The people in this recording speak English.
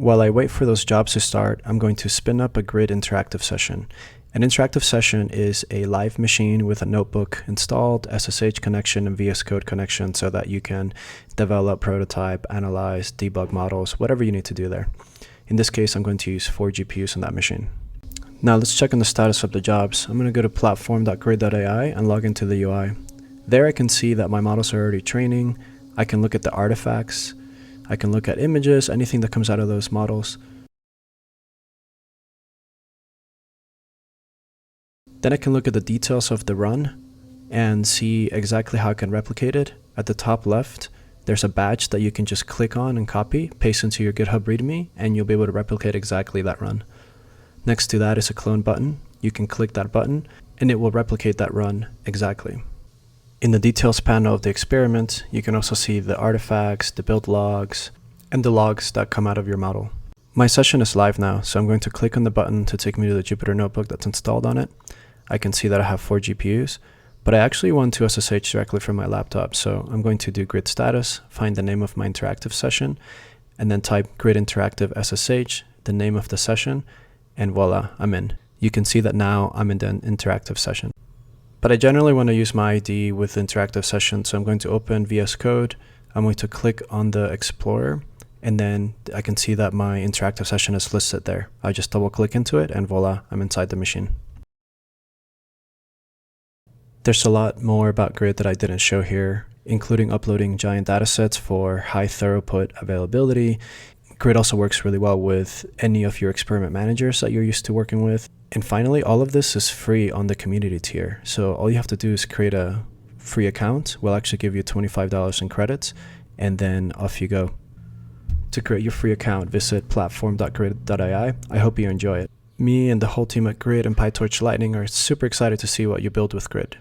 While I wait for those jobs to start, I'm going to spin up a Grid interactive session. An interactive session is a live machine with a notebook installed, SSH connection, and VS Code connection so that you can develop, prototype, analyze, debug models, whatever you need to do there. In this case, I'm going to use 4 GPUs on that machine. Now let's check on the status of the jobs. I'm going to go to platform.grid.ai and log into the UI. There I can see that my models are already training. I can look at the artifacts. I can look at images, anything that comes out of those models. Then I can look at the details of the run and see exactly how I can replicate it. At the top left, there's a badge that you can just click on and copy, paste into your GitHub README, and you'll be able to replicate exactly that run. Next to that is a clone button. You can click that button and it will replicate that run exactly. In the details panel of the experiment, you can also see the artifacts, the build logs, and the logs that come out of your model. My session is live now, so I'm going to click on the button to take me to the Jupyter notebook that's installed on it. I can see that I have 4 GPUs, but I actually want to SSH directly from my laptop, so I'm going to do grid status, find the name of my interactive session, and then type grid interactive SSH, the name of the session, and voila, I'm in. You can see that now I'm in the interactive session. But I generally want to use my ID with interactive session, so I'm going to open VS Code. I'm going to click on the Explorer, and then I can see that my interactive session is listed there. I just double click into it, and voila, I'm inside the machine. There's a lot more about Grid that I didn't show here, including uploading giant datasets for high throughput availability. Grid also works really well with any of your experiment managers that you're used to working with. And finally, all of this is free on the community tier. So all you have to do is create a free account. We'll actually give you $25 in credits, and then off you go. To create your free account, visit platform.grid.ai. I hope you enjoy it. Me and the whole team at Grid and PyTorch Lightning are super excited to see what you build with Grid.